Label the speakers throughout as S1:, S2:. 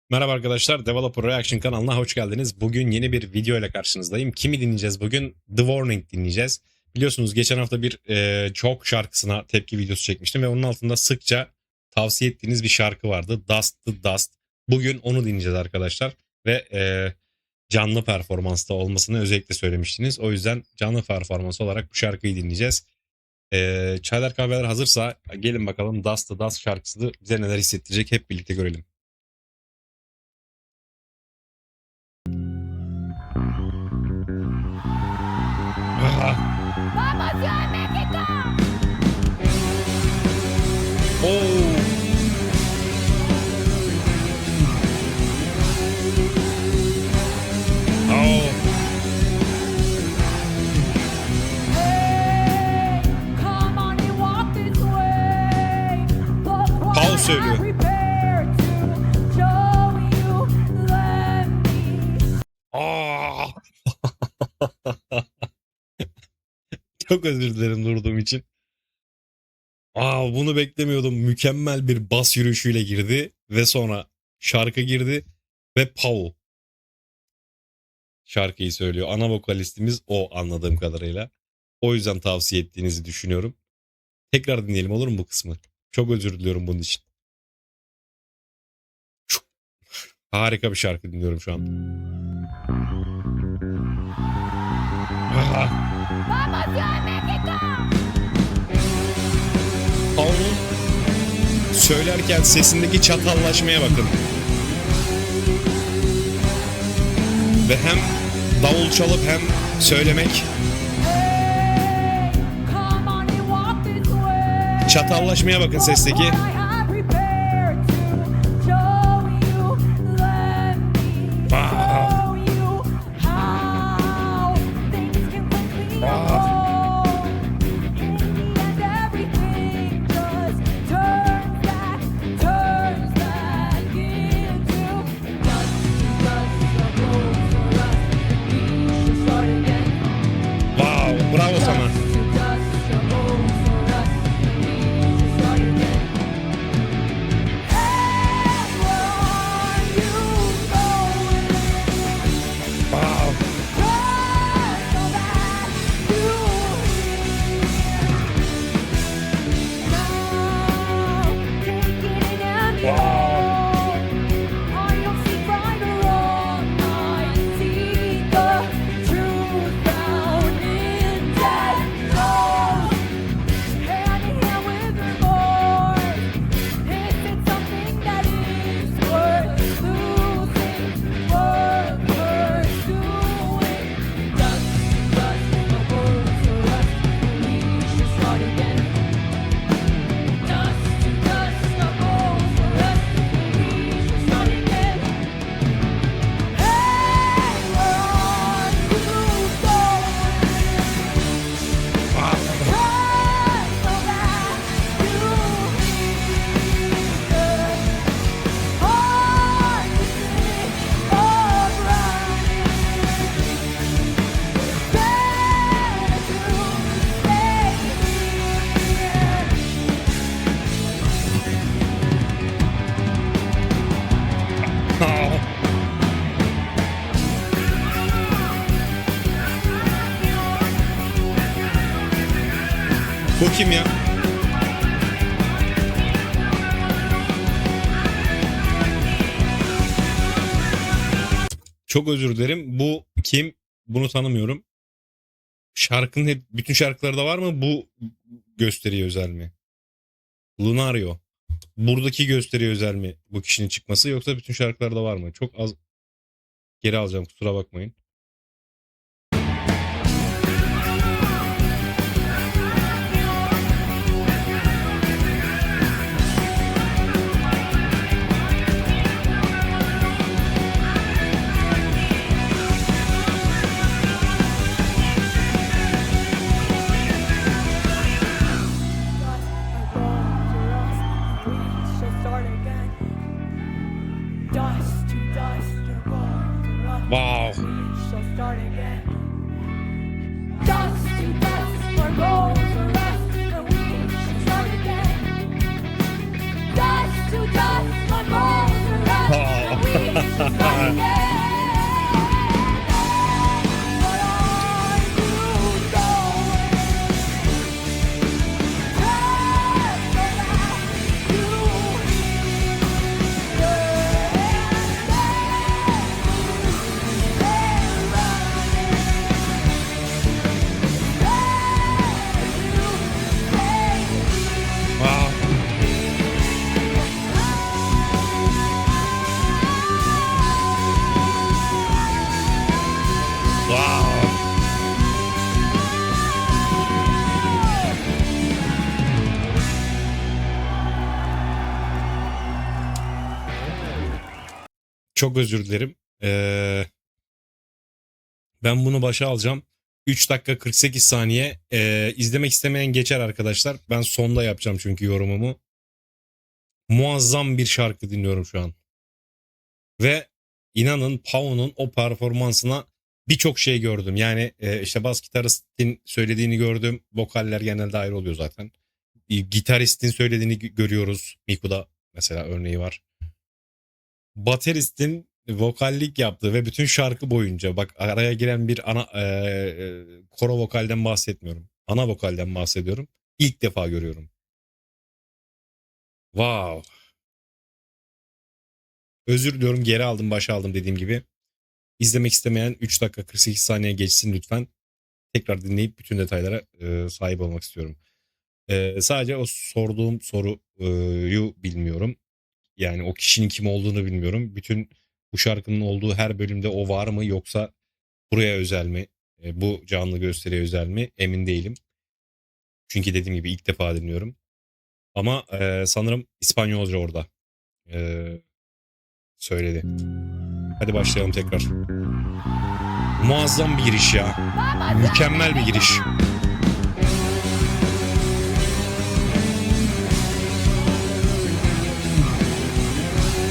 S1: Merhaba arkadaşlar, Developer Reaction kanalına hoş geldiniz. Bugün yeni bir video ile karşınızdayım. Kimi dinleyeceğiz bugün? The Warning dinleyeceğiz. Biliyorsunuz geçen hafta bir çok şarkısına tepki videosu çekmiştim ve onun altında sıkça tavsiye ettiğiniz bir şarkı vardı. Dust to Dust. Bugün onu dinleyeceğiz arkadaşlar ve canlı performansta olmasını özellikle söylemiştiniz. O yüzden canlı performans olarak bu şarkıyı dinleyeceğiz. Çaylar kahveler hazırsa gelin bakalım Dust to Dust şarkısı bize neler hissettirecek hep birlikte görelim.
S2: ¡Vamos, Ciudad de México!
S1: Oh. Oh.
S2: Hey, come on and walk this way. Look what
S1: Paul
S2: I
S1: söylüyor.
S2: prepared to show you. Let me.
S1: Aa! Çok özür dilerim durduğum için. Bunu beklemiyordum. Mükemmel bir bas yürüyüşüyle girdi ve sonra şarkı girdi ve Paul şarkıyı söylüyor. Ana vokalistimiz o anladığım kadarıyla. O yüzden tavsiye ettiğinizi düşünüyorum. Tekrar dinleyelim olur mu bu kısmı? Çok özür diliyorum bunun için. Harika bir şarkı dinliyorum şu an.
S2: ¡Vamos, Ciudad de México!
S1: Paul'un söylerken sesindeki çatallaşmaya bakın. Ve hem davul çalıp hem söylemek,
S2: Hey, come on and walk this way.
S1: çatallaşmaya bakın
S2: Look
S1: sesteki.
S2: what I have prepared to show you. Let me show you how things can quickly go. In the end, everything just turns back into dust, a rose for us. We should start again.
S1: Wow, bravo sana. Wow. Bu kim ya? Çok özür dilerim. Bu kim? Bunu tanımıyorum. Şarkının bütün şarkıları da var mı? Bu gösteriye özel mi? Lunario. Buradaki gösteriye özel mi bu kişinin çıkması yoksa bütün şarkılarda var mı? Çok az geri alacağım kusura bakmayın. Wow. Wow. Wow. Çok özür dilerim. Ben bunu başa alacağım. 3 dakika 48 saniye. İzlemek istemeyen geçer arkadaşlar. Ben sonda yapacağım çünkü yorumumu. Muazzam bir şarkı dinliyorum şu an. Ve inanın Pau'nun o performansına birçok şey gördüm. Yani işte bas gitaristin söylediğini gördüm. Vokaller genelde ayrı oluyor zaten. Gitaristin söylediğini görüyoruz. Miku'da mesela örneği var. Bateristin vokallik yaptığı ve bütün şarkı boyunca bak araya giren bir ana koro vokalden bahsetmiyorum. Ana vokalden bahsediyorum. İlk defa görüyorum. Wow. Özür diliyorum, geri aldım, başa aldım dediğim gibi. İzlemek istemeyen 3 dakika 48 saniye geçsin lütfen. Tekrar dinleyip bütün detaylara sahip olmak istiyorum. Sadece o sorduğum soruyu bilmiyorum. Yani o kişinin kim olduğunu bilmiyorum. Bütün bu şarkının olduğu her bölümde o var mı yoksa buraya özel mi? Bu canlı gösteriye özel mi? Emin değilim. Çünkü dediğim gibi ilk defa dinliyorum. Ama sanırım İspanyolca orada söyledi. Hadi başlayalım tekrar. Muazzam bir giriş ya. Mükemmel bir giriş.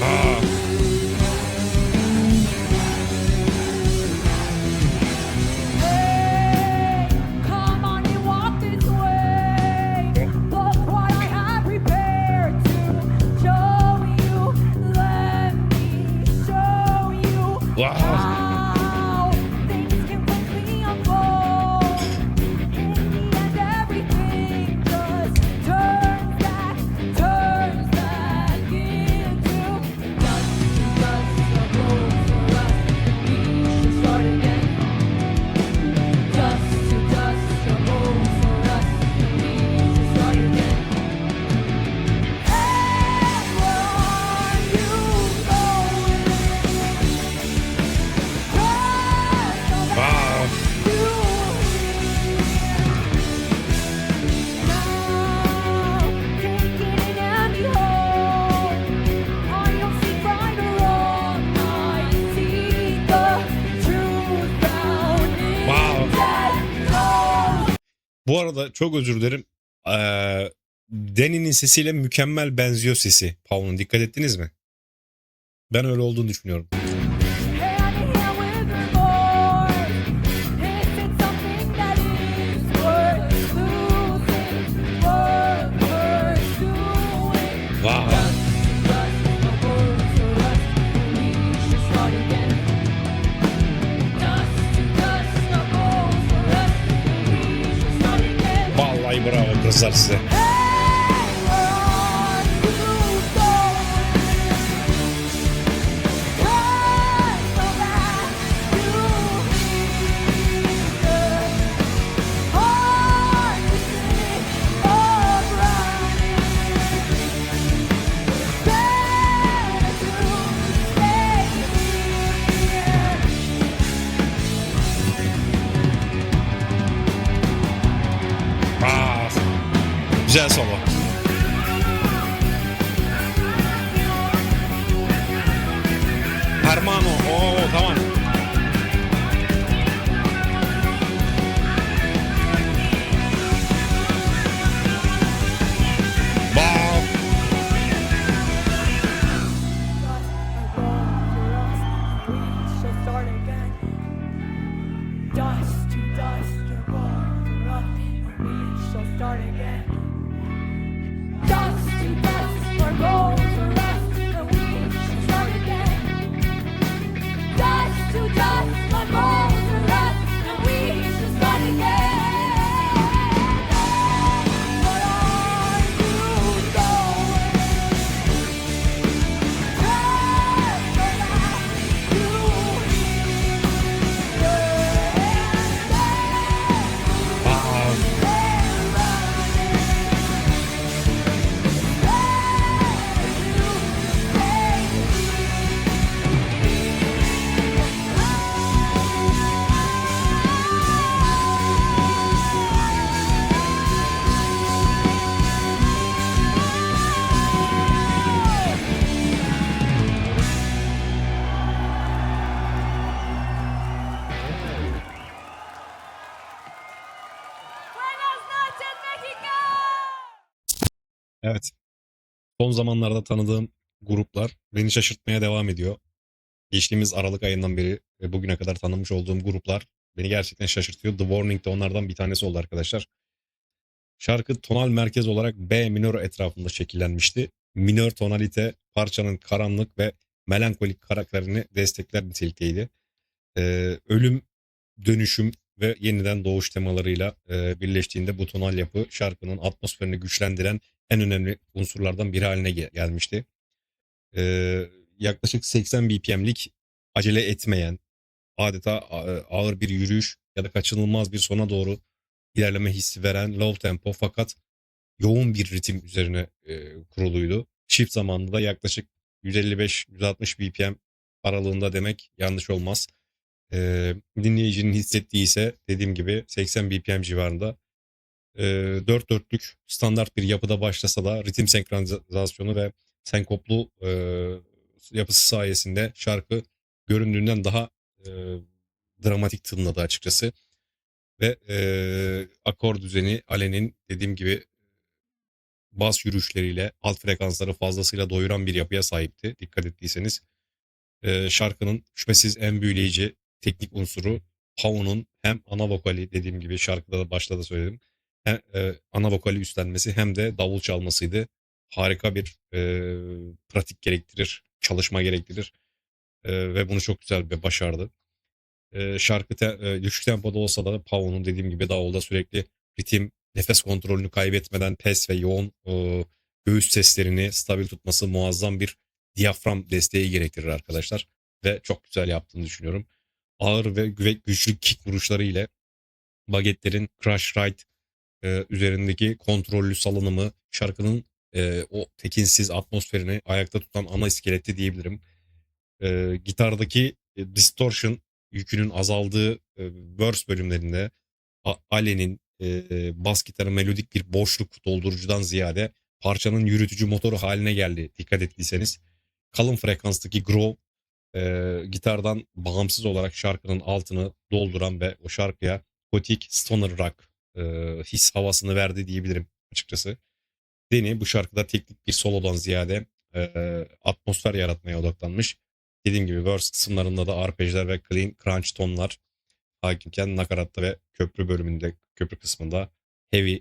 S1: Aa.
S2: Come on and walk this way. Look what I have prepared to show you. Let me show you
S1: Wow.
S2: how things can quickly unfold. In the end, everything just turns back into dust of gold for us. We should start again. Dust to dust of gold for us. We should start again. And where are you going? Just go back
S1: Wow.
S2: to now. Take it in and behold. I don't see right or wrong. I see the truth found in
S1: Wow.
S2: dead souls.
S1: Bu arada çok özür dilerim. Danny'nin sesiyle mükemmel benziyor sesi. Paul'un, dikkat ettiniz mi? Ben öyle olduğunu düşünüyorum.
S2: Hand in hand with remorse. Is it something that is worth losing, worth pursuing?
S1: Wow.
S2: Dust of gold for us. We should start again. Dust to dust of gold for us. We should start again.
S1: Vallahi bravo kızlar size.
S2: Hey, where are you going? Just go back to here. Hard to see or running. Better to stay here.
S1: Aa, güzel solo. Hermano. Oo tamam. Wow.
S2: Dust to dust, you're born for us, and we shall start again.
S1: Evet. Son zamanlarda tanıdığım gruplar beni şaşırtmaya devam ediyor. Geçtiğimiz Aralık ayından beri bugüne kadar tanımış olduğum gruplar beni gerçekten şaşırtıyor. The Warning de onlardan bir tanesi oldu arkadaşlar. Şarkı tonal merkez olarak B minör etrafında şekillenmişti. Minör tonalite parçanın karanlık ve melankolik karakterini destekler nitelikteydi. Ölüm, dönüşüm ve yeniden doğuş temalarıyla birleştiğinde bu tonal yapı şarkının atmosferini güçlendiren en önemli unsurlardan biri haline gelmişti. Yaklaşık 80 BPM'lik acele etmeyen, adeta ağır bir yürüyüş ya da kaçınılmaz bir sona doğru ilerleme hissi veren low tempo fakat yoğun bir ritim üzerine kuruluydu. Çift zamanlı da yaklaşık 155-160 BPM aralığında demek yanlış olmaz. Dinleyicinin hissettiği ise dediğim gibi 80 BPM civarında. Dört dörtlük standart bir yapıda başlasa da ritim senkronizasyonu ve senkoplu yapısı sayesinde şarkı göründüğünden daha e, dramatik tınladı açıkçası. Ve akor düzeni Alen'in dediğim gibi bas yürüyüşleriyle alt frekansları fazlasıyla doyuran bir yapıya sahipti. Dikkat ettiyseniz şarkının şüphesiz en büyüleyici teknik unsuru Pau'nun hem ana vokali dediğim gibi şarkıda da başta da söyledim. Hem, ana vokali üstlenmesi hem de davul çalmasıydı. Harika bir pratik gerektirir, çalışma gerektirir ve bunu çok güzel bir başardı. Şarkı düşük tempoda olsa da Pau'nun dediğim gibi davulda sürekli ritim, nefes kontrolünü kaybetmeden pes ve yoğun göğüs seslerini stabil tutması muazzam bir diyafram desteği gerektirir arkadaşlar. Ve çok güzel yaptığını düşünüyorum. Ağır ve güçlü kick vuruşları ile bagetlerin crash ride üzerindeki kontrollü salınımı şarkının o tekinsiz atmosferini ayakta tutan ana iskeleti diyebilirim. Gitardaki distortion yükünün azaldığı verse bölümlerinde Ali'nin bas gitarı melodik bir boşluk doldurucudan ziyade parçanın yürütücü motoru haline geldi dikkat ettiyseniz. Kalın frekanstaki groove gitardan bağımsız olarak şarkının altını dolduran ve o şarkıya gotik stoner rock e, his havasını verdi diyebilirim açıkçası. Deni bu şarkıda teknik bir solodan ziyade atmosfer yaratmaya odaklanmış. Dediğim gibi verse kısımlarında da arpejler ve clean crunch tonlar hakimken nakaratta ve köprü bölümünde, köprü kısmında heavy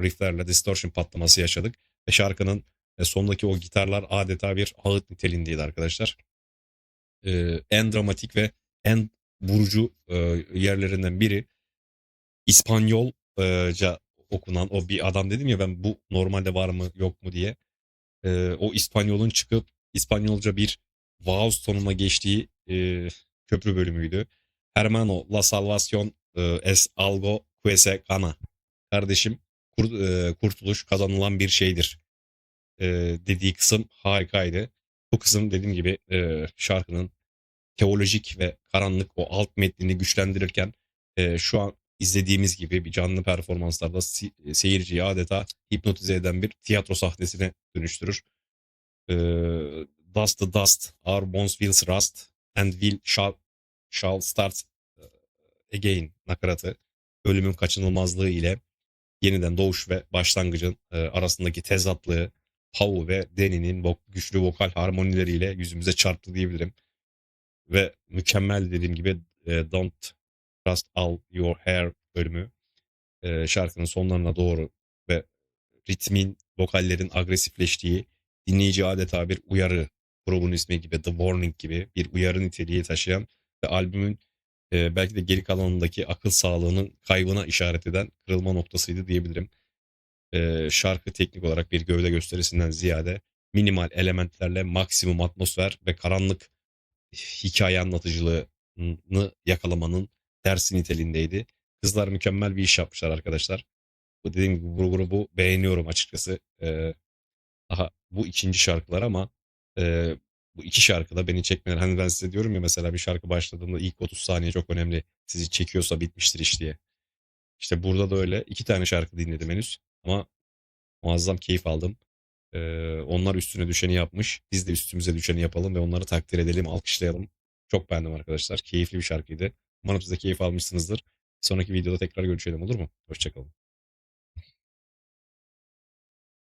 S1: rifflerle distortion patlaması yaşadık. Ve şarkının sondaki o gitarlar adeta bir ağıt niteliğindeydi arkadaşlar. En dramatik ve en vurucu yerlerinden biri İspanyolca okunan o bir adam dedim ya ben bu normalde var mı yok mu diye. O İspanyol'un çıkıp İspanyolca bir vaaz tonuna geçtiği köprü bölümüydü. Hermano, la salvación es algo que se gana. Kardeşim kurtuluş kazanılan bir şeydir e, dediği kısım harikaydı. Bu kısım dediğim gibi şarkının teolojik ve karanlık o alt metnini güçlendirirken şu an izlediğimiz gibi bir canlı performanslarda seyirciyi adeta hipnotize eden bir tiyatro sahnesine dönüştürür. Dust to dust, our bones will rust and shall start again nakaratı ölümün kaçınılmazlığı ile yeniden doğuş ve başlangıcın arasındaki tezatlığı Pau ve Danny'nin güçlü vokal harmonileriyle yüzümüze çarptı diyebilirim. Ve mükemmel dediğim gibi Don't Trust All Your Hair bölümü şarkının sonlarına doğru ve ritmin, vokallerin agresifleştiği, dinleyici adeta bir uyarı, grubun ismi gibi, The Warning gibi bir uyarı niteliği taşıyan ve albümün belki de geri kalanındaki akıl sağlığının kaybına işaret eden kırılma noktasıydı diyebilirim. Şarkı teknik olarak bir gövde gösterisinden ziyade minimal elementlerle maksimum atmosfer ve karanlık hikaye anlatıcılığını yakalamanın dersi niteliğindeydi. Kızlar mükemmel bir iş yapmışlar arkadaşlar. Bu dediğim gibi bu grubu beğeniyorum açıkçası. Daha bu ikinci şarkılar ama bu iki şarkıda beni çekmeler. Hani ben size diyorum ya mesela bir şarkı başladığında ilk 30 saniye çok önemli. Sizi çekiyorsa bitmiştir iş diye. İşte burada da öyle. İki tane şarkı dinledim henüz. Ama muazzam keyif aldım. Onlar üstüne düşeni yapmış. Biz de üstümüze düşeni yapalım ve onları takdir edelim, alkışlayalım. Çok beğendim arkadaşlar. Keyifli bir şarkıydı. Umarım siz de keyif almışsınızdır. Sonraki videoda tekrar görüşelim olur mu? Hoşçakalın.